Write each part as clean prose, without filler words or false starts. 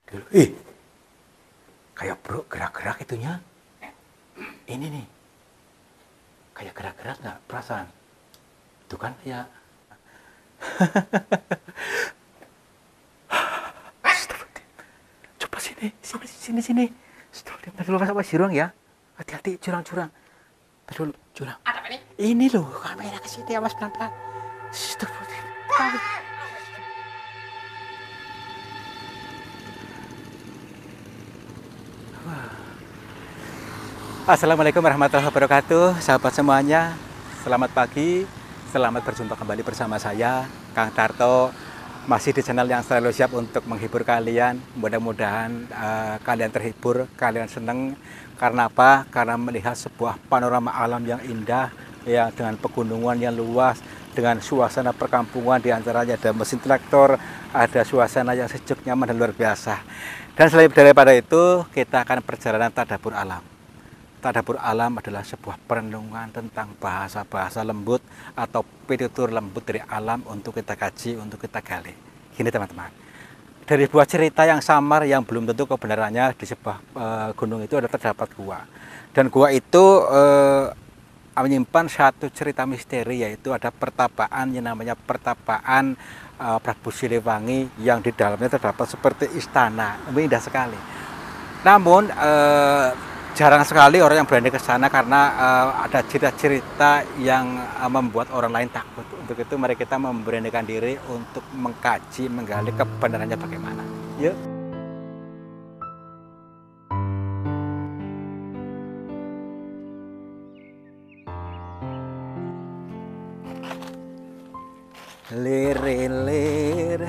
Ih, kayak bro gerak-gerak itunya. Ini nih, kayak gerak-gerak nggak perasaan? Itu kan ya. Coba sini. Astagfirullahaladzim, tadi dulu sama jurang ya. Hati-hati, curang. Tadi dulu, curang. Ada apa nih? Ini loh, kamera ke sini, awas pelan-pelan. Astagfirullahaladzim. Assalamualaikum warahmatullahi wabarakatuh, sahabat semuanya. Selamat pagi, selamat berjumpa kembali bersama saya, Kang Tarto. Masih di channel yang selalu siap untuk menghibur kalian. Mudah-mudahan kalian terhibur, kalian senang. Karena apa? Karena melihat sebuah panorama alam yang indah, ya, dengan pegunungan yang luas, dengan suasana perkampungan, di antaranya ada mesin traktor, ada suasana yang sejuk, nyaman, dan luar biasa. Dan selain daripada itu, kita akan perjalanan tadabbur alam. Tadabbur alam adalah sebuah perenungan tentang bahasa-bahasa lembut atau pitutur lembut dari alam untuk kita kaji, untuk kita gali. Gini teman-teman, dari sebuah cerita yang samar yang belum tentu kebenarannya, di sebuah gunung itu ada terdapat gua. Dan gua itu menyimpan satu cerita misteri, yaitu ada pertapaan yang namanya pertapaan Prabu Siliwangi, yang di dalamnya terdapat seperti istana. Indah sekali. Namun jarang sekali orang yang berani ke sana karena ada cerita-cerita yang membuat orang lain takut. Untuk itu mari kita memberanikan diri untuk mengkaji, menggali kebenarannya bagaimana. Yuk. Lir-ilir,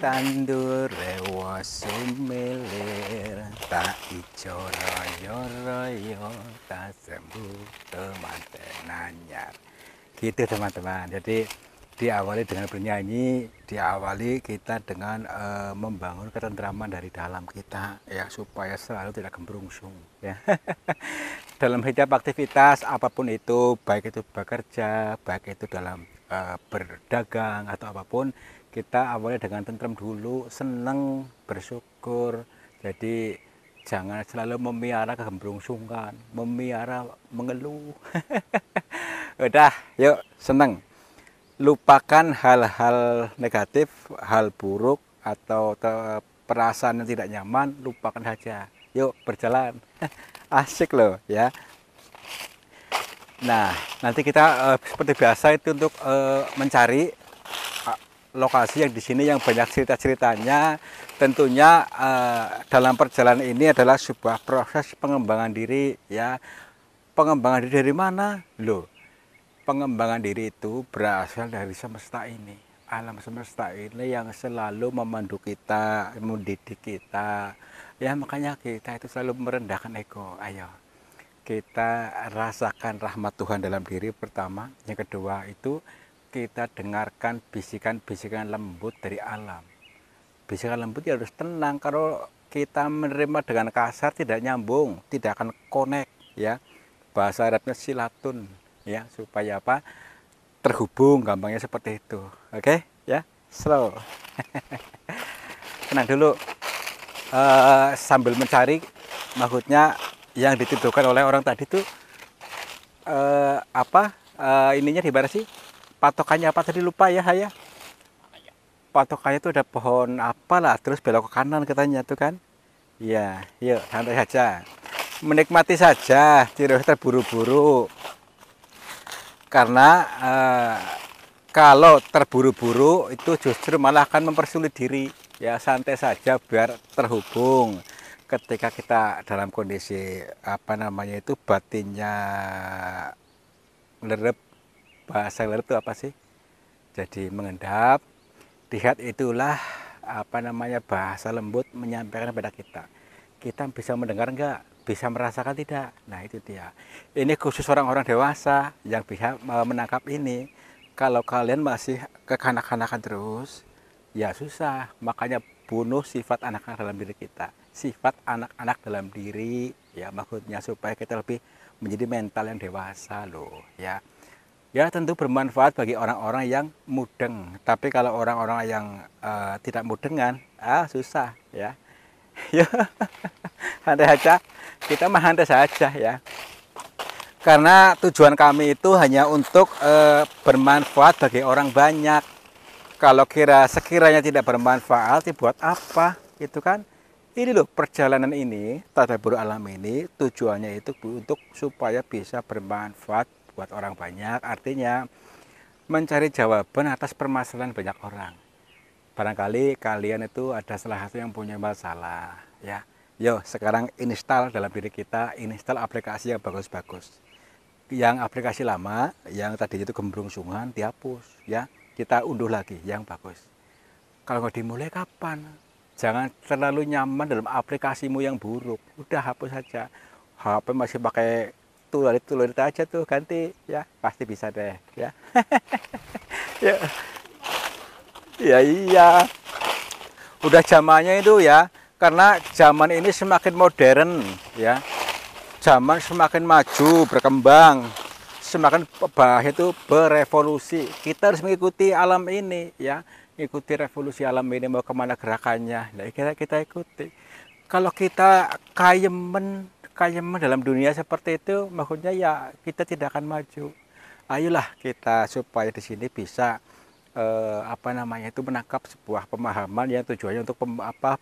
tandur rewa sumilir, tak ijo royo, tak sembuh temanten anyar. Gitu teman-teman. Jadi diawali dengan bernyanyi, diawali kita dengan membangun ketentraman dari dalam kita, ya, supaya selalu tidak gembrungsung, ya. Dalam setiap aktivitas apapun itu, baik itu bekerja, baik itu dalam berdagang atau apapun, kita awalnya dengan tentrem dulu, seneng, bersyukur. Jadi jangan selalu memiara kegembrungsungan, memiara mengeluh. Udah, yuk, seneng. Lupakan hal-hal negatif, hal buruk atau perasaan yang tidak nyaman, lupakan saja. Yuk, berjalan. Asik loh, ya. Nah, nanti kita seperti biasa itu untuk mencari lokasi yang di sini yang banyak cerita-ceritanya. Tentunya dalam perjalanan ini adalah sebuah proses pengembangan diri, ya. Pengembangan diri dari mana? Loh, pengembangan diri itu berasal dari semesta ini. Alam semesta ini yang selalu memandu kita, mendidik kita. Ya, makanya kita itu selalu merendahkan ego. Ayo, kita rasakan rahmat Tuhan dalam diri pertama. Yang kedua itu kita dengarkan bisikan-bisikan lembut dari alam. Bisikan lembut ya harus tenang. Kalau kita menerima dengan kasar tidak nyambung, tidak akan connect, ya. Bahasa Arabnya silatun, ya, supaya apa? Terhubung, gampangnya seperti itu. Oke, ya. Slow. Tenang dulu. Sambil mencari, maksudnya yang dituduhkan oleh orang tadi itu ininya di mana sih? Patokannya apa tadi, lupa ya saya. Patokannya itu ada pohon apalah, terus belok ke kanan katanya tuh kan. Ya, yuk santai saja. Menikmati saja, tidak usah terburu-buru. Karena kalau terburu-buru itu justru malah akan mempersulit diri. Ya, santai saja biar terhubung. Ketika kita dalam kondisi itu batinnya lerep, bahasa lerep itu apa sih? Jadi mengendap, lihat itulah bahasa lembut menyampaikan kepada kita. Kita bisa mendengar enggak? Bisa merasakan tidak? Nah, itu dia. Ini khusus orang-orang dewasa yang bisa menangkap ini. Kalau kalian masih kekanak-kanakan terus, ya susah. Makanya bunuh sifat anak-anak dalam diri kita. Sifat anak-anak dalam diri, ya, maksudnya supaya kita lebih menjadi mental yang dewasa loh, ya. Ya, tentu bermanfaat bagi orang-orang yang mudeng. Tapi kalau orang-orang yang tidak mudengan, susah ya. Ya, santai saja. Kita mah santai saja ya. Karena tujuan kami itu hanya untuk bermanfaat bagi orang banyak. Kalau sekiranya tidak bermanfaat, ya buat apa? Gitu kan? Ini loh, perjalanan ini, tadabbur alam ini, tujuannya itu untuk supaya bisa bermanfaat buat orang banyak. Artinya mencari jawaban atas permasalahan banyak orang. Barangkali kalian itu ada salah satu yang punya masalah, ya. Yo, sekarang install dalam diri kita, install aplikasi yang bagus-bagus. Yang aplikasi lama, yang tadi itu gembrungsungan, dihapus, ya. Kita unduh lagi yang bagus. Kalau nggak dimulai kapan? Jangan terlalu nyaman dalam aplikasimu yang buruk. Udah hapus saja. HP masih pakai tulis aja tuh, ganti ya, pasti bisa deh ya. Ya, ya iya. Udah zamannya itu ya. Karena zaman ini semakin modern ya. Zaman semakin maju, berkembang, semakin bahaya itu berevolusi. Kita harus mengikuti alam ini ya, ikuti revolusi alam ini, mau kemana gerakannya. Nah, kita ikuti. Kalau kita kayemen dalam dunia seperti itu, maksudnya ya kita tidak akan maju. Ayolah kita supaya di sini bisa itu menangkap sebuah pemahaman yang tujuannya untuk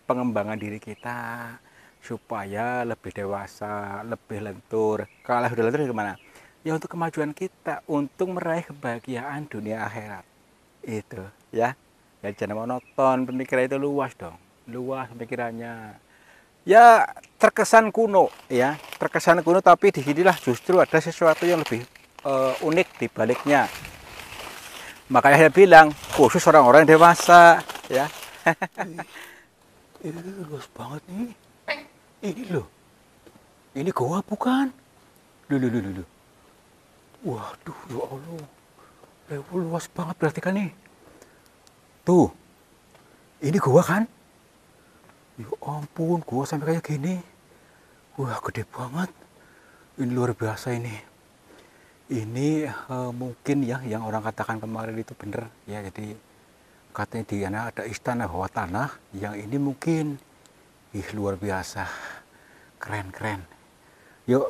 pengembangan diri kita supaya lebih dewasa, lebih lentur. Kalau sudah lentur gimana? Ya untuk kemajuan kita, untuk meraih kebahagiaan dunia akhirat. Itu ya. Ya jangan monoton, pemikiran itu luas dong. Luas pemikirannya. Ya terkesan kuno ya, terkesan kuno, tapi di sinilah justru ada sesuatu yang lebih unik di baliknya. Makanya saya bilang khusus orang-orang dewasa ya. Ini luas banget nih. Ini loh. Ini goa bukan? Loh. Waduh, ya Allah. Luas banget berarti kan nih. Tuh. Ini goa kan? Ya ampun, goa sampai kayak gini. Wah, gede banget. Ini luar biasa ini. Ini mungkin ya yang orang katakan kemarin itu benar ya. Jadi katanya di sana ada istana bawah tanah, yang ini mungkin luar biasa, keren. Yuk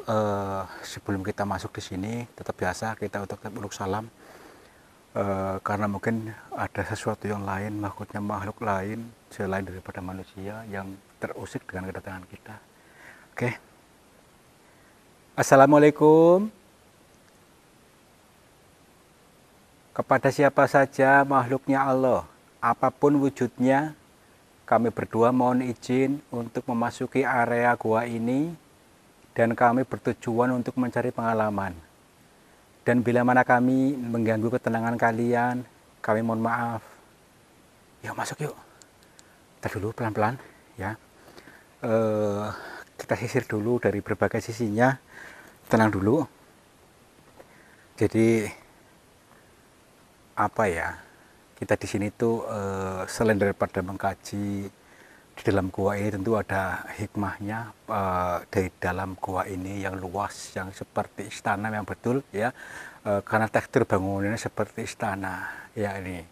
sebelum kita masuk di sini tetap biasa kita untuk salam karena mungkin ada sesuatu yang lain, makhluk lain selain daripada manusia yang terusik dengan kedatangan kita. Oke. Assalamualaikum. Kepada siapa saja makhluknya Allah, apapun wujudnya, kami berdua mohon izin untuk memasuki area gua ini, dan kami bertujuan untuk mencari pengalaman. Dan bila mana kami mengganggu ketenangan kalian, kami mohon maaf. Yuk masuk yuk. Kita dulu pelan-pelan ya. Kita sisir dulu dari berbagai sisinya. Tenang dulu. Jadi apa ya, kita di sini tuh selain daripada mengkaji di dalam gua ini, tentu ada hikmahnya. Dari dalam gua ini yang luas, yang seperti istana yang betul ya, karena tekstur bangunannya seperti istana ya. Ini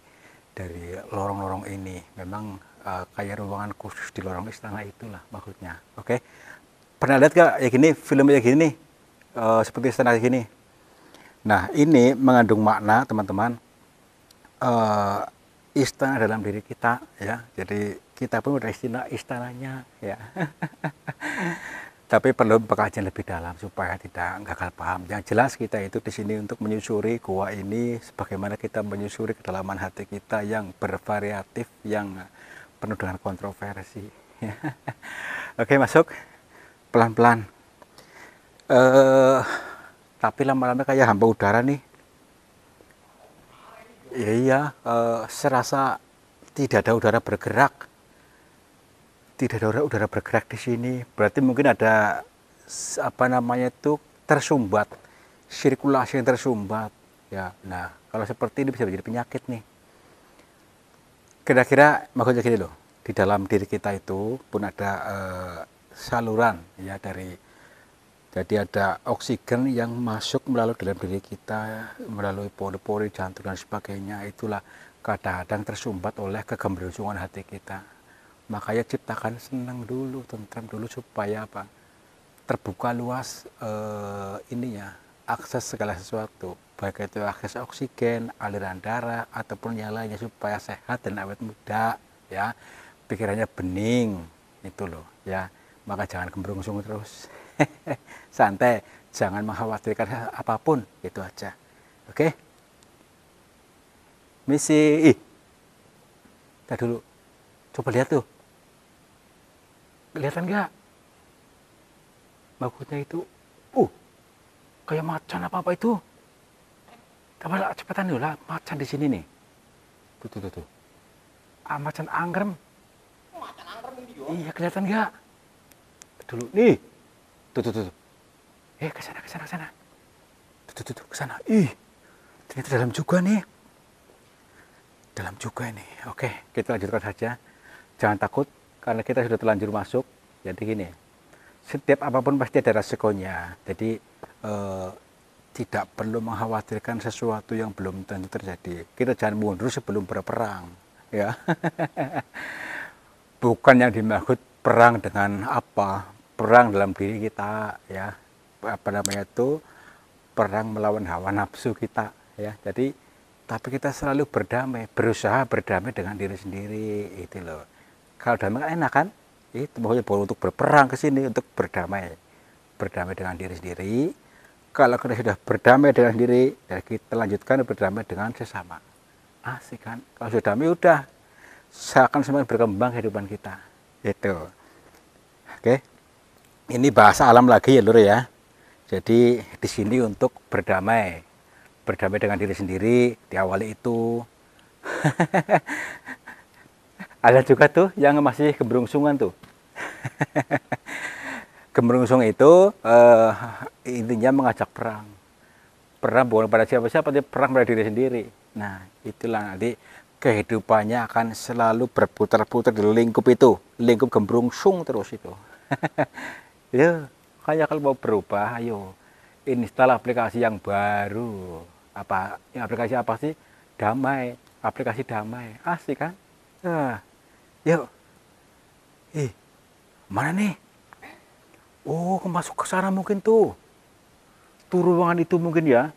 dari lorong-lorong ini memang kayak ruangan khusus di lorong istana itulah maksudnya. Oke, pernah lihat gak ya gini, film kayak gini seperti istana kayak gini? Nah, ini mengandung makna teman-teman. Istana dalam diri kita ya, jadi kita pun udah istananya ya. Tapi perlu pengkajian lebih dalam supaya tidak gagal paham. Yang jelas kita itu di sini untuk menyusuri gua ini, sebagaimana kita menyusuri kedalaman hati kita yang bervariatif, yang penuh dengan kontroversi. Oke, masuk pelan-pelan. Tapi lama-lama kayak hamba udara nih. Iya, serasa tidak ada udara bergerak. Tidak ada udara bergerak di sini. Berarti mungkin ada tersumbat, sirkulasi yang tersumbat. Ya, nah kalau seperti ini bisa menjadi penyakit nih. Kira-kira maksudnya gini loh, di dalam diri kita itu pun ada saluran ya jadi ada oksigen yang masuk melalui dalam diri kita, melalui pori-pori jantung dan sebagainya. Itulah kadang-kadang tersumbat oleh kegembrungsungan hati kita. Makanya ciptakan senang dulu, tentram dulu supaya apa? Terbuka luas ininya, akses segala sesuatu, baik itu akses oksigen, aliran darah ataupun yang lainnya supaya sehat dan awet muda, ya. Pikirannya bening, itu loh, ya. Maka jangan gembrungsung terus. Santai, jangan mengkhawatirkan apapun, itu aja. Oke? Misi, kita dulu. Coba lihat tuh. Kelihatan nggak? Bagusnya itu. Kayak macan apa itu? Coba cepetan dulu lah, macan di sini nih. Tuh. Macan anggrem. Macan anggrem ini yo. Iya, kelihatan nggak? Dulu nih. Tuh. Ke sana. Tuh, ke sana. Ternyata dalam juga nih. Dalam juga ini. Oke, kita lanjutkan saja. Jangan takut karena kita sudah terlanjur masuk. Jadi gini, setiap apapun pasti ada resikonya. Jadi tidak perlu mengkhawatirkan sesuatu yang belum tentu terjadi. Kita jangan mundur sebelum berperang, ya. Bukan yang dimaksud perang dengan apa? Perang dalam diri kita, ya. Apa namanya itu? Perang melawan hawa nafsu kita, ya. Jadi tapi kita selalu berdamai, berusaha berdamai dengan diri sendiri, itu loh. Kalau damai kan enak kan? Itu maksudnya bukan untuk berperang ke sini, untuk berdamai dengan diri sendiri. Kalau kita sudah berdamai dengan diri, ya kita lanjutkan berdamai dengan sesama. Asik kan? Kalau sudah damai, udah seakan semakin berkembang kehidupan kita. Itu. Oke. Ini bahasa alam lagi ya, Lur ya. Jadi di sini untuk berdamai dengan diri sendiri, diawali itu. Ada juga tuh yang masih keberungsungan tuh. Gembrungsung itu intinya mengajak perang bukan pada siapa-siapa, tapi perang pada diri sendiri. Nah, itulah nanti kehidupannya akan selalu berputar-putar di lingkup itu, lingkup gembrungsung terus itu. Ya, kayak kalau mau berubah, ayo install aplikasi yang baru. Aplikasi apa sih? Damai, aplikasi damai, asik kan? Yuk, mana nih? Masuk ke sana mungkin tuh ruangan itu mungkin ya.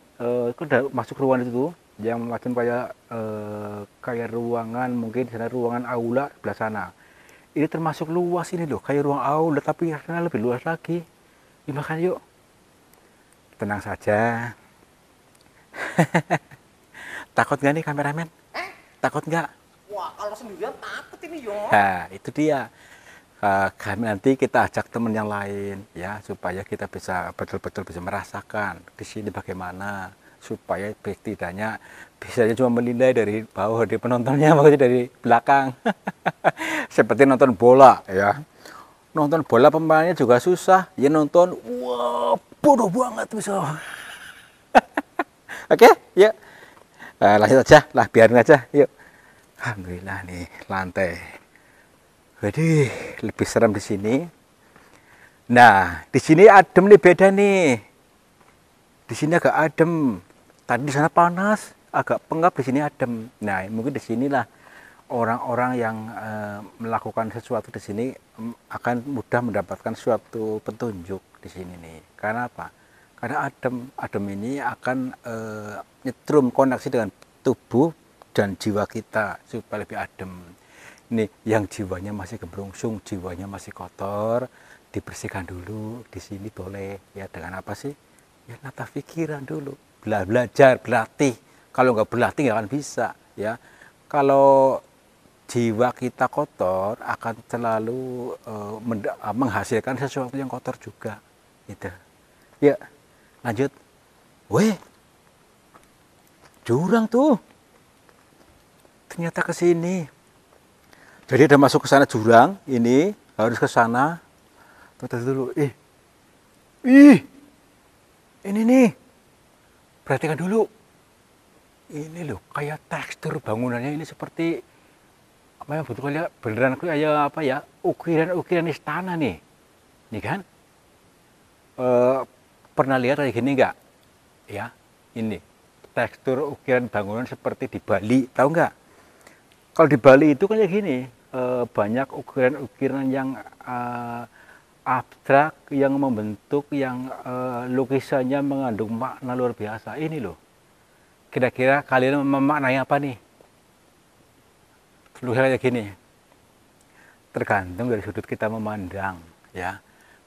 Udah masuk ruangan itu tuh, yang macam kayak ruangan, mungkin di sana ruangan aula sebelah sana. Ini termasuk luas ini loh, kayak ruang aula tapi sana lebih luas lagi. Makan yuk. Tenang saja. Takut nggak nih kameramen? Takut nggak? Wah, kalau sendirian takut ini yo. Nah, itu dia. Kami nanti kita ajak teman yang lain ya, supaya kita bisa betul-betul bisa merasakan di sini bagaimana, supaya setidaknya bisa cuma menilai dari bawah, dari penontonnya, maksudnya dari belakang. Seperti nonton bola ya, nonton bola pemainnya juga susah ya, nonton wah bodoh banget bisa. Oke, yuk lanjut aja lah, biarin aja yuk. Alhamdulillah nih lantai. Jadi lebih serem di sini. Nah, di sini adem nih, beda nih. Di sini agak adem. Tadi di sana panas, agak pengap, di sini adem. Nah, mungkin di sinilah orang-orang yang melakukan sesuatu di sini akan mudah mendapatkan suatu petunjuk di sini nih. Karena apa? Karena adem ini akan nyetrum koneksi dengan tubuh dan jiwa kita supaya lebih adem. Nih, yang jiwanya masih gembrungsung, jiwanya masih kotor, dibersihkan dulu. Di sini boleh ya, dengan apa sih? Ya nata pikiran dulu, belajar, berlatih. Kalau nggak berlatih nggak akan bisa ya. Kalau jiwa kita kotor akan selalu menghasilkan sesuatu yang kotor juga. Gitu. Ya, lanjut. Weh, jurang tuh. Ternyata ke sini. Jadi ada masuk ke sana jurang, ini harus ke sana. Tunggu dulu. Ini nih. Perhatikan dulu. Ini loh, kayak tekstur bangunannya ini seperti apa yang betul kayak beneran kayak apa ya? Ukiran istana nih. Nih kan? Pernah lihat kayak gini enggak? Ya, ini tekstur ukiran bangunan seperti di Bali, tahu nggak? Kalau di Bali itu kayak gini, banyak ukiran-ukiran yang abstrak, yang membentuk, yang lukisannya mengandung makna luar biasa. Ini loh, kira-kira kalian memaknai apa nih? Lukisan kayak gini, tergantung dari sudut kita memandang, ya.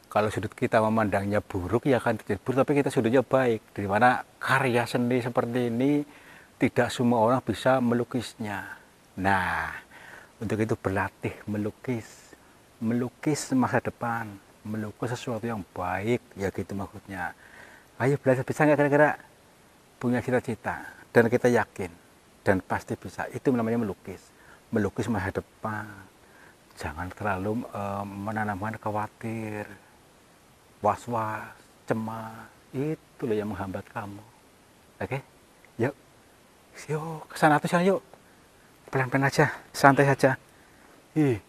Kalau sudut kita memandangnya buruk, ya akan terjadi buruk, tapi kita sudutnya baik. Di mana karya seni seperti ini tidak semua orang bisa melukisnya. Nah, untuk itu berlatih melukis masa depan, melukis sesuatu yang baik, ya gitu maksudnya. Ayo belajar, bisa nggak kira-kira? Punya cita-cita, dan kita yakin, dan pasti bisa. Itu namanya melukis masa depan. Jangan terlalu menanamkan khawatir, was-was, cemas. Itu loh yang menghambat kamu. Oke? Yuk. Yuk, kesana tuh sana yuk. Pelan-pelan aja, santai saja. Ih.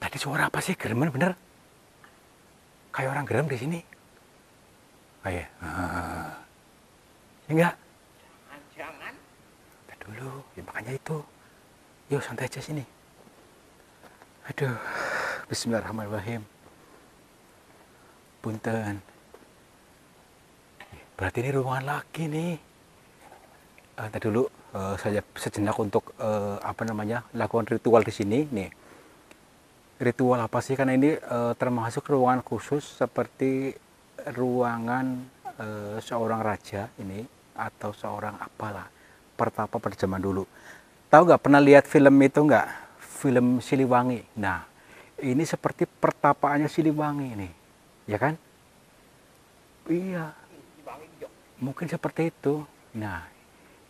Tadi suara apa sih? Gereman bener? Kayak orang gerem di sini. Oh iya. Enggak? Jangan. Udah dulu, ya makanya itu. Yuk, santai aja sini. Aduh, bismillahirrahmanirrahim. Punten. Berarti ini ruangan lagi nih. Tadi dulu saya sejenak untuk lakukan ritual di sini nih. Ritual apa sih? Karena ini termasuk ruangan khusus seperti ruangan seorang raja ini atau seorang apalah pertapa pada zaman dulu. Tahu nggak, pernah lihat film itu nggak? Film Siliwangi. Nah, ini seperti pertapaannya Siliwangi ini, ya kan? Iya. Mungkin seperti itu. Nah,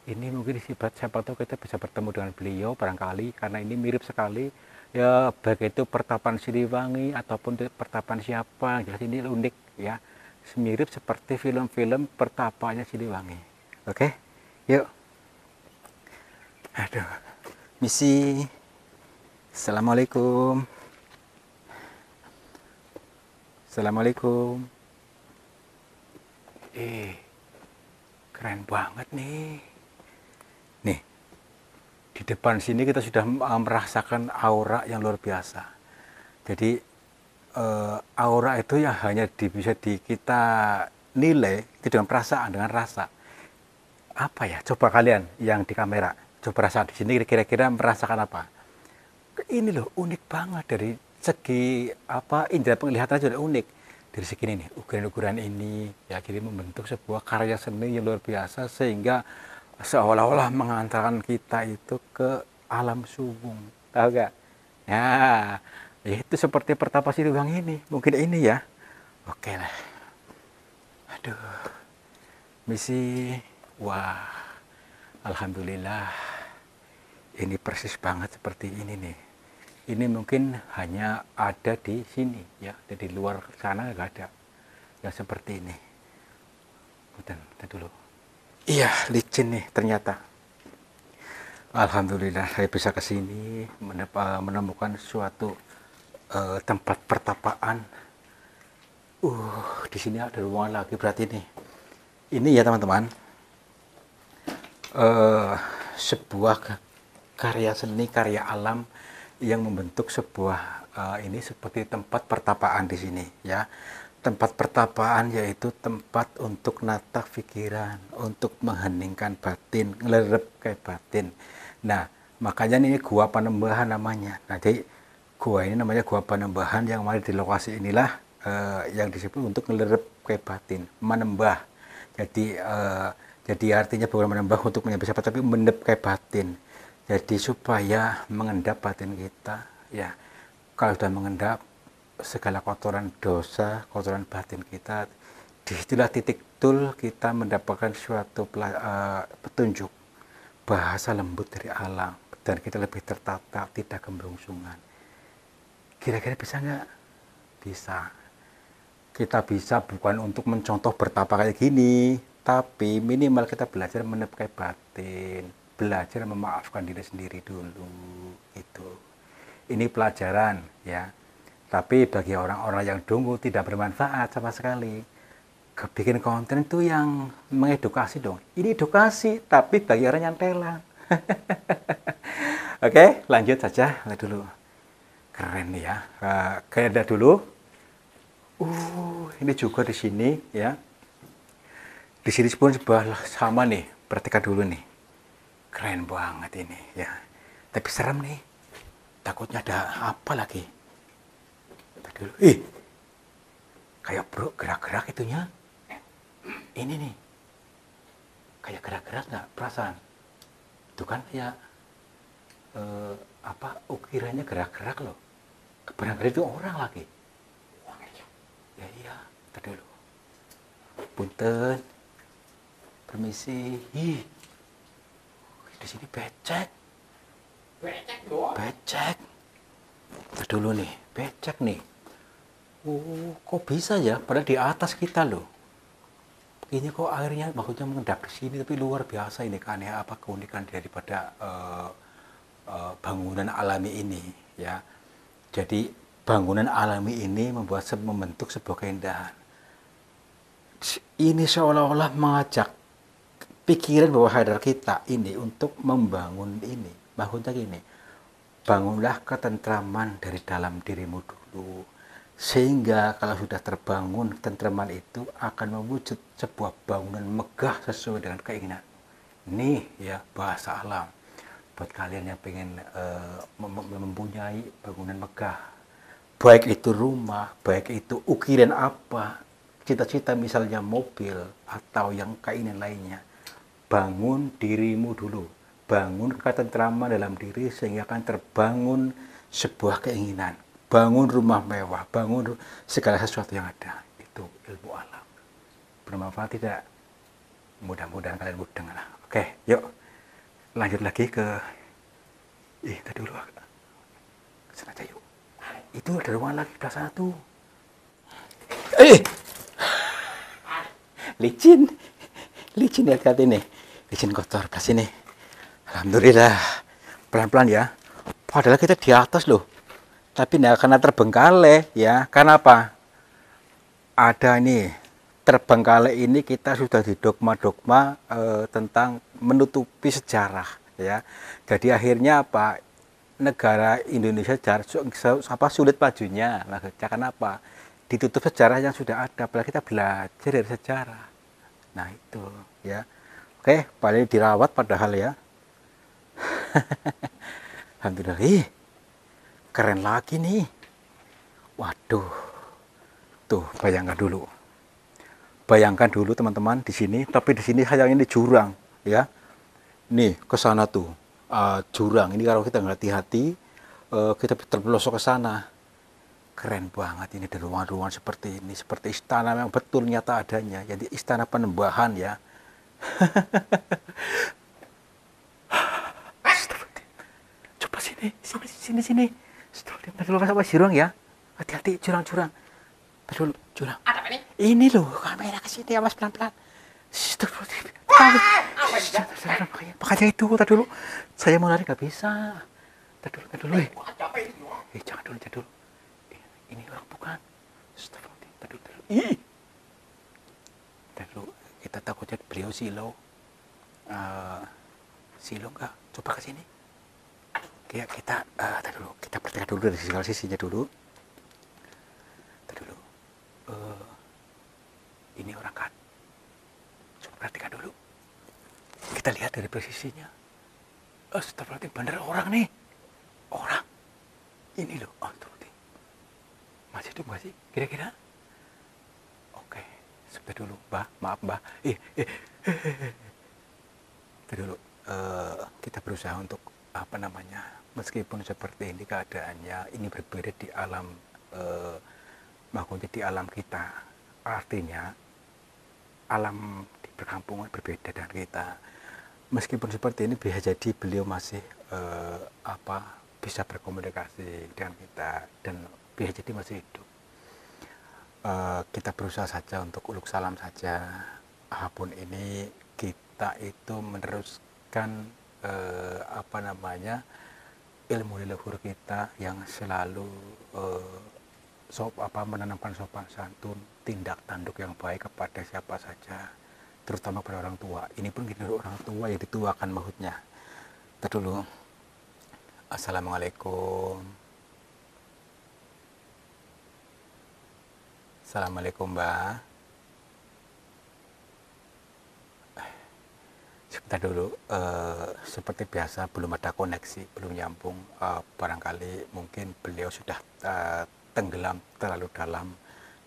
ini mungkin siapa tahu kita bisa bertemu dengan beliau barangkali, karena ini mirip sekali. Ya, baik itu pertapaan Siliwangi ataupun pertapaan siapa, jadi ini unik ya. Mirip seperti film-film pertapaannya Siliwangi. Oke? Yuk. Aduh. Misi. Assalamualaikum. Assalamualaikum. Keren banget nih. Nih, di depan sini kita sudah merasakan aura yang luar biasa. Jadi aura itu yang hanya bisa kita nilai itu dengan perasaan, dengan rasa. Apa ya? Coba kalian yang di kamera, coba rasa di sini kira-kira merasakan apa? Ini loh unik banget, dari segi indera penglihatan sudah unik. Dari segi ini, ukuran-ukuran ini ya, jadi membentuk sebuah karya seni yang luar biasa sehingga seolah-olah mengantarkan kita itu ke alam subung, tahu gak? Ya, itu seperti pertapa Siliwangi ini, mungkin ini ya. Oke lah. Aduh, misi, wah, alhamdulillah, ini persis banget seperti ini nih. Ini mungkin hanya ada di sini ya, di luar sana nggak ada yang seperti ini. Bentar dulu. Iya, licin nih ternyata. Alhamdulillah saya bisa ke sini menemukan suatu tempat pertapaan. Di sini ada ruangan lagi berarti nih. Ini ya teman-teman, sebuah karya seni, karya alam yang membentuk sebuah ini seperti tempat pertapaan di sini ya. Tempat pertapaan yaitu tempat untuk nata pikiran, untuk mengheningkan batin, ngelerep ke batin. Nah, makanya ini gua Panembahan namanya. Nanti gua ini namanya Gua Panembahan, yang ada di lokasi inilah yang disebut untuk ngelerep ke batin, menembah. Jadi artinya bukan menembah untuk menyampai siapa, tapi menep ke batin. Jadi supaya mengendap batin kita ya. Kalau sudah mengendap segala kotoran dosa, kotoran batin kita, disitulah titik tul kita mendapatkan suatu petunjuk, bahasa lembut dari alam, dan kita lebih tertata, tidak kemerungsungan. Kira-kira bisa nggak? Bisa. Kita bisa bukan untuk mencontoh bertapa kayak gini, tapi minimal kita belajar menepai batin, belajar memaafkan diri sendiri dulu. Itu. Ini pelajaran ya. Tapi bagi orang-orang yang dungu tidak bermanfaat sama sekali. Bikin konten itu yang mengedukasi dong. Ini edukasi, tapi bagi orang yang telan. Oke, lanjut saja. Lihat dulu. Keren nih ya. Lihat dulu. Ini juga di sini ya. Di sini pun sama nih. Perhatikan dulu nih. Keren banget ini ya. Tapi serem nih. Takutnya ada apa lagi. Lihat dulu. Kayak bro gerak-gerak itunya. Ini nih. Kayak gerak-gerak nggak perasaan? Itu kan kayak ukirannya gerak-gerak loh. Barangkali itu orang lagi. Ya iya, tadi dulu. Punten. Permisi. Di sini becek. Becek. Tadi dulu nih, becek nih. Kok bisa ya? Padahal di atas kita loh. Ini kok airnya maksudnya mengendap di sini, tapi luar biasa ini kan ya, apa keunikan daripada bangunan alami ini ya. Jadi bangunan alami ini membentuk sebuah keindahan. Ini seolah-olah mengajak pikiran bawah sadar kita ini untuk membangun ini. Maksudnya gini, bangunlah ketentraman dari dalam dirimu dulu. Sehingga kalau sudah terbangun ketentraman itu akan mewujud sebuah bangunan megah sesuai dengan keinginan. Nih ya bahasa alam. Buat kalian yang pengen mempunyai bangunan megah, baik itu rumah, baik itu ukiran apa, cita-cita misalnya mobil atau yang keinginan lainnya, bangun dirimu dulu, bangun ketentraman dalam diri sehingga akan terbangun sebuah keinginan, bangun rumah mewah, bangun segala sesuatu yang ada. Itu ilmu alam. Bermanfaat tidak? Mudah-mudahan kalian mudah lah. Oke, yuk lanjut lagi ke tadi dulu ke sana aja yuk. Itu ada ruangan lagi di sana tuh. Licin hati-hati nih, licin kotor belah sini. Alhamdulillah, pelan-pelan ya. Padahal kita di atas loh, tapi nggak karena terbengkalai ya. Karena apa? Ada ini terbengkalai ini kita sudah di dogma-dogma tentang menutupi sejarah ya. Jadi akhirnya apa? Negara Indonesia sulit majunya. Maksudnya kenapa? Ditutup sejarah yang sudah ada. Padahal kita belajar dari sejarah. Nah itu ya. Oke, paling dirawat padahal ya. Alhamdulillah. Keren lagi nih. Waduh. Tuh, bayangkan dulu. Bayangkan dulu teman-teman di sini, tapi di sini sayangnya ini jurang, ya. Nih ke sana tuh jurang. Ini kalau kita nggak hati-hati, kita terpelosok ke sana. Keren banget ini, ada ruangan-ruangan seperti ini, seperti istana yang betul nyata adanya. Jadi istana Panembahan ya. Coba sini. Tadi dulu sama jurang ya. Hati-hati jurang. Tadi dulu jurang. Ada apa nih? Ini loh, kamera ke sini awas pelan-pelan. Makanya itu tadi dulu. Saya mau lari nggak bisa. Tadi dulu. Ada apa ini? Jangan dulu. Ini orang bukan. Tadi dulu. Tadi dulu. Kita takutnya beliau silo. Silo nggak? Coba ke sini. Kita tadi dulu. Kita perhatikan dulu dari sisinya dulu. Tadi dulu. Ini orang kan. Coba perhatikan dulu. Kita lihat dari posisinya. Astagfirullahaladzim, bener orang nih. Orang. Ini loh. Astagfirullahaladzim. Masih hidup nggak sih? Kira-kira? Oke. Sebentar dulu, Mbak. Maaf, Mbak. Tadi dulu. Kita berusaha untuk meskipun seperti ini keadaannya, ini berbeda di alam, maksudnya di alam kita. Artinya alam di perkampungan berbeda dengan kita. Meskipun seperti ini bisa jadi beliau masih bisa berkomunikasi dengan kita dan bisa jadi masih hidup. Kita berusaha saja untuk uluk salam saja. Apapun ini kita itu meneruskan ilmu leluhur kita yang selalu menanamkan sopan santun, tindak tanduk yang baik kepada siapa saja, terutama kepada orang tua. Ini pun kita orang tua yang dituakan maksudnya. Dulu Assalamualaikum. Assalamualaikum, Mbak. Sebentar dulu. Seperti biasa belum ada koneksi, belum nyambung. Barangkali mungkin beliau sudah tenggelam terlalu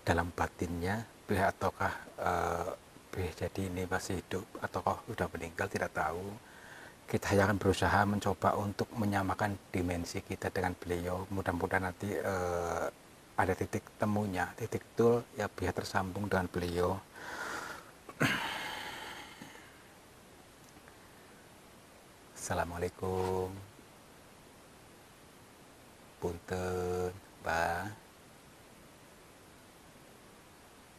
dalam batinnya, ataukah jadi ini masih hidup, ataukah sudah meninggal, tidak tahu. Kita akan berusaha mencoba untuk menyamakan dimensi kita dengan beliau. Mudah-mudahan nanti ada titik temunya, titik tul ya, biar tersambung dengan beliau. Assalamualaikum. Punten, Mbak.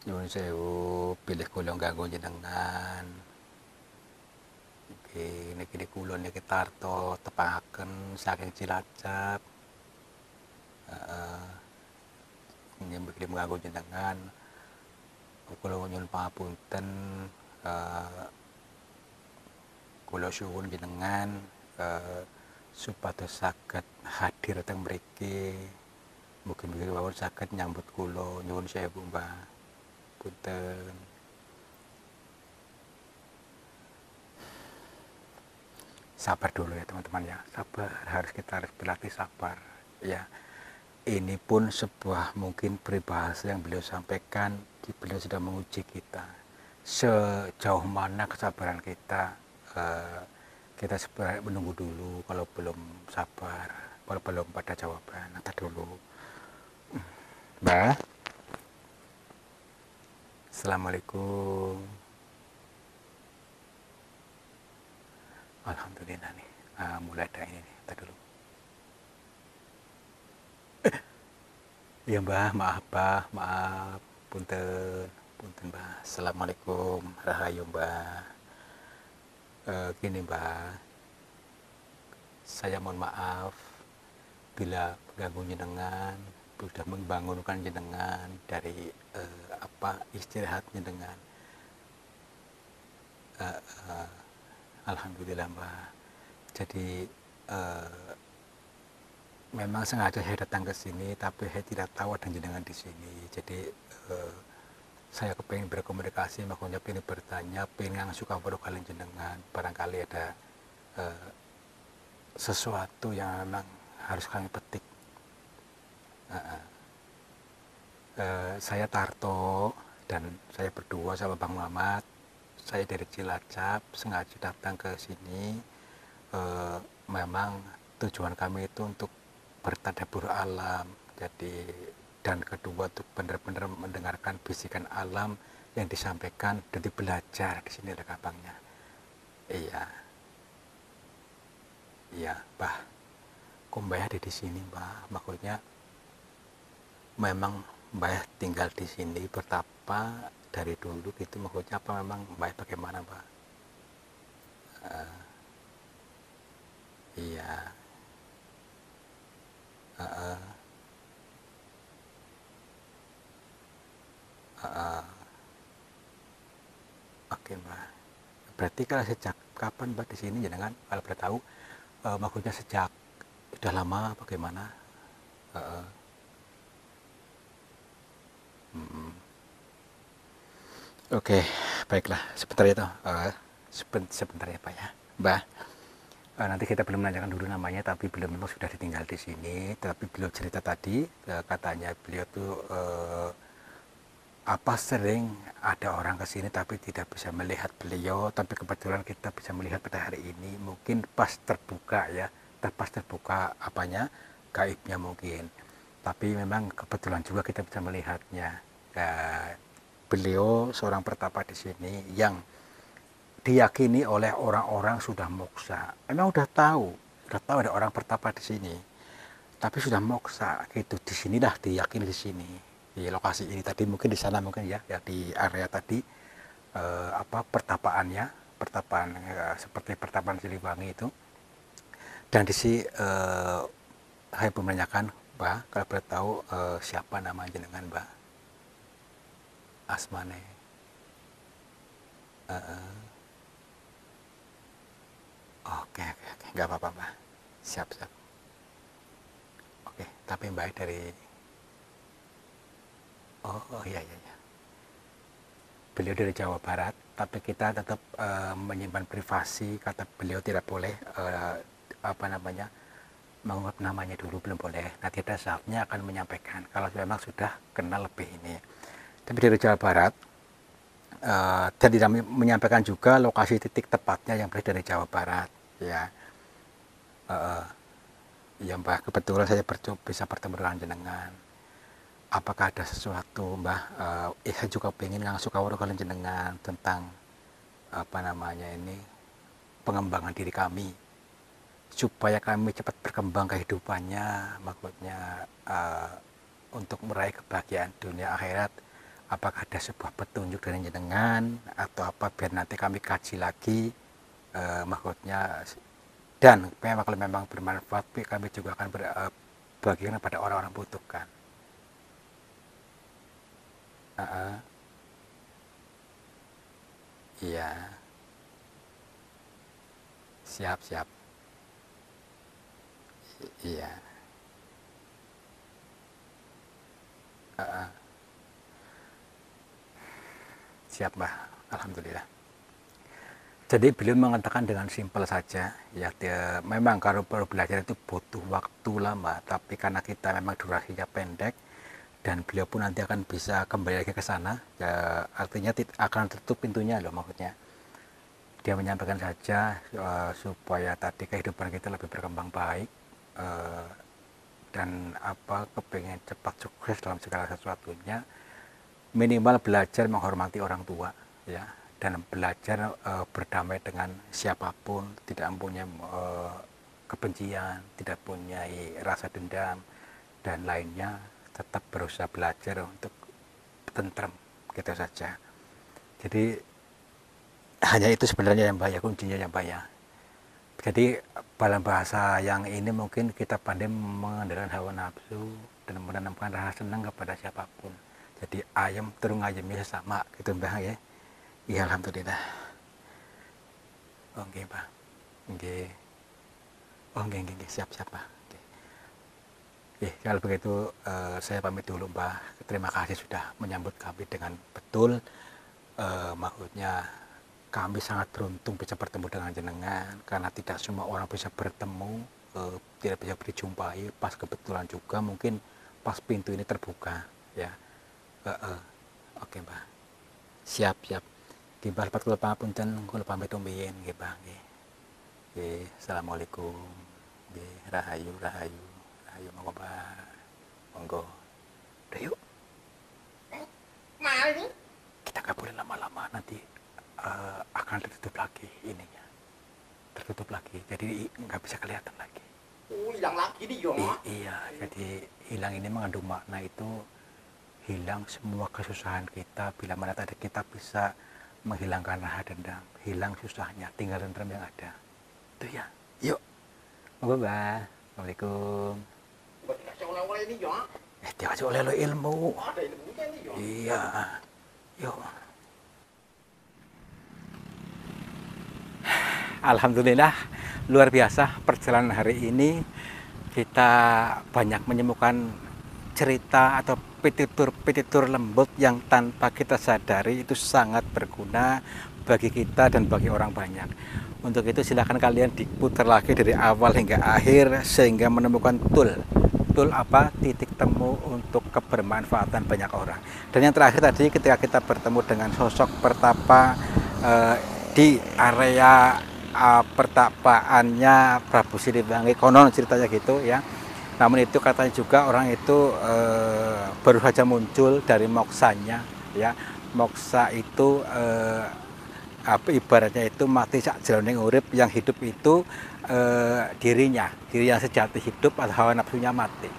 Nyuwun sewu, pilih kula ganggu jenengan. Niki kula niki Tarto tepangaken saking Cilacap. Niki mengganggu jenengan. Kula nyuwun pangapunten. Kula suwun jenengan supados saged hadir teng mriki. Mugi-mugi mawon saged nyambut kula. Nyuwun sewu, Mbak. Punten. Sabar dulu ya teman-teman ya, sabar, kita harus berlatih sabar ya. Ini pun sebuah mungkin peribahasa yang beliau sampaikan, beliau sudah menguji kita sejauh mana kesabaran kita. Kita sebenarnya menunggu dulu. Kalau belum sabar, kalau belum pada jawaban, nanti dulu. Mbak, Assalamualaikum. Alhamdulillah nih, mulai ada ini nih, tadi dulu. Ya Mbah, maaf Mbah, maaf, punten, punten Mbah. Assalamualaikum, rahayu Mbah. Gini Mbah, saya mohon maaf bila mengganggu jenengan, sudah membangunkan jenengan dari istirahat jenengan. Alhamdulillah Mbah. Jadi memang sengaja saya datang ke sini, tapi saya tidak tahu ada jenengan di sini. Jadi saya kepengen berkomunikasi, makanya pengen bertanya, pengen suka pada kalian jenengan. Barangkali ada sesuatu yang memang harus kalian petik. Saya Tarto dan saya berdua sama Bang Muhammad. Saya dari Cilacap, sengaja datang ke sini. Memang tujuan kami itu untuk bertadabbur alam. Jadi dan kedua untuk benar-benar mendengarkan bisikan alam yang disampaikan dan belajar di sini ada gampangnya. Iya, iya, Mbah. Mbah ada di sini, Mbah. Maksudnya memang Mbah tinggal di sini bertapa dari dulu gitu, maksudnya apa, memang Mbah bagaimana Mbah? Iya, oke Mbah. Berarti kalau sejak kapan Mbah di sini jenengan, kalau boleh tahu, maksudnya sejak udah lama bagaimana? Oke, baiklah. Sebentar ya toh. Sebentar ya Pak ya. Mbah, nanti kita belum menanyakan dulu namanya, tapi beliau memang sudah ditinggal di sini. Tapi beliau cerita tadi, katanya beliau tuh sering ada orang ke sini tapi tidak bisa melihat beliau. Tapi kebetulan kita bisa melihat pada hari ini. Mungkin pas terbuka ya, pas terbuka apanya, gaibnya mungkin. Tapi memang kebetulan juga kita bisa melihatnya. Beliau seorang pertapa di sini yang diyakini oleh orang-orang sudah moksa. Memang udah tahu ada orang pertapa di sini, tapi sudah moksa gitu. Di sinilah diyakini, di sini, di lokasi ini tadi, mungkin di sana mungkin ya di area tadi pertapaan seperti pertapaan Siliwangi itu. Dan di sini saya menanyakan, Mbak, kalau boleh tahu siapa nama jenengan, Mbak? Asmane. Oke, nggak apa-apa Mbak. Siap. Oke, tapi Mbak dari iya iya iya. Beliau dari Jawa Barat, tapi kita tetap menyimpan privasi. Kata beliau tidak boleh apa namanya mengungkap namanya dulu, belum boleh. Nanti ada saatnya akan menyampaikan kalau memang sudah kenal lebih ini. Tapi dari Jawa Barat dan tidak menyampaikan juga lokasi titik tepatnya yang berada dari Jawa Barat, ya. Ya Mbah, kebetulan saya bisa bertemu dengan jenengan. Apakah ada sesuatu Mbah? Saya juga pengen langsung kawruh kalian jenengan tentang apa namanya ini pengembangan diri kami supaya kami cepat berkembang kehidupannya, maksudnya untuk meraih kebahagiaan dunia akhirat. Apakah ada sebuah petunjuk dari jenengan atau apa, biar nanti kami kaji lagi maksudnya, dan memang kalau memang bermanfaat kami juga akan berbagikan pada orang-orang butuhkan. Iya, siap siap. Iya. Siap Mbah, alhamdulillah. Jadi beliau mengatakan dengan simpel saja, ya memang kalau baru belajar itu butuh waktu lama, tapi karena kita memang durasinya pendek dan beliau pun nanti akan bisa kembali lagi ke sana, ya artinya akan tertutup pintunya loh, maksudnya. Dia menyampaikan saja supaya tadi kehidupan kita lebih berkembang baik dan apa kepengen cepat sukses dalam segala sesuatunya, minimal belajar menghormati orang tua, ya, dan belajar berdamai dengan siapapun, tidak mempunyai kebencian, tidak punya rasa dendam dan lainnya, tetap berusaha belajar untuk tentrem, gitu saja. Jadi hanya itu sebenarnya yang bahaya, kuncinya yang bahaya. Jadi dalam bahasa yang ini mungkin kita pandai mengendalikan hawa nafsu dan menanamkan rasa senang kepada siapapun. Jadi ayam turun ayamnya sama gitu Mbah ya. Iya alhamdulillah. Oke Mbah. Oke. Oke siap Mbah. Oke, kalau begitu saya pamit dulu Mbah. Terima kasih sudah menyambut kami dengan betul. Maksudnya kami sangat beruntung bisa bertemu dengan jenengan karena tidak semua orang bisa bertemu, tidak bisa dijumpai. Pas kebetulan juga mungkin pas pintu ini terbuka, ya. Oke Mbah. Siap. Mbah lepat kula pangapunten, kula pamit rumiyin nggih Mbah nggih. Nggih, asalamualaikum. Nggih, rahayu. Rahayu monggo Mbah. Monggo. Udah yuk. Mal ini? Kita nggak boleh lama-lama, nanti akan tertutup lagi ininya. Tertutup lagi, jadi nggak bisa kelihatan lagi. Hilang lagi nih yo. Iya, jadi hilang ini mengandung makna itu hilang semua kesusahan kita. Bila mana tadi kita bisa menghilangkan rasa dendam, hilang susahnya, tinggal tentrem yang ada. Itu ya. Yuk. Monggo Mbah. Assalamualaikum. Buat dikasih oleh-oleh ini yo. Dikasih oleh ilmu. Ada ilmunya nih yo. Iya. Yuk. Alhamdulillah, luar biasa perjalanan hari ini. Kita banyak menemukan cerita atau petitur lembut yang tanpa kita sadari itu sangat berguna bagi kita dan bagi orang banyak. Untuk itu silakan kalian diputar lagi dari awal hingga akhir sehingga menemukan tool apa, titik temu untuk kebermanfaatan banyak orang. Dan yang terakhir tadi ketika kita bertemu dengan sosok pertapa di area pertapaannya Prabu Siliwangi, konon ceritanya gitu ya. Namun itu katanya juga orang itu baru saja muncul dari moksanya ya. Moksa itu apa ibaratnya itu mati sak jroning urip, yang hidup itu diri yang sejati hidup atau hawa nafsunya mati.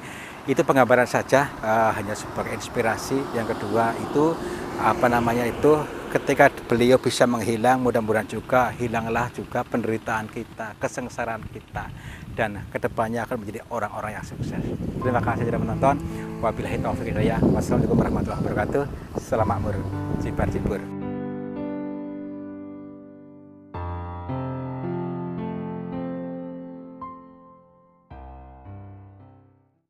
Itu penggambaran saja, hanya sebagai inspirasi. Yang kedua itu apa namanya itu, ketika beliau bisa menghilang, mudah-mudahan juga hilanglah juga penderitaan kita, kesengsaraan kita, dan kedepannya akan menjadi orang-orang yang sukses. Terima kasih sudah menonton. Wabillahi taufiq hidayah. Wassalamualaikum warahmatullahi wabarakatuh. Selamat makmur. Cibar cibur.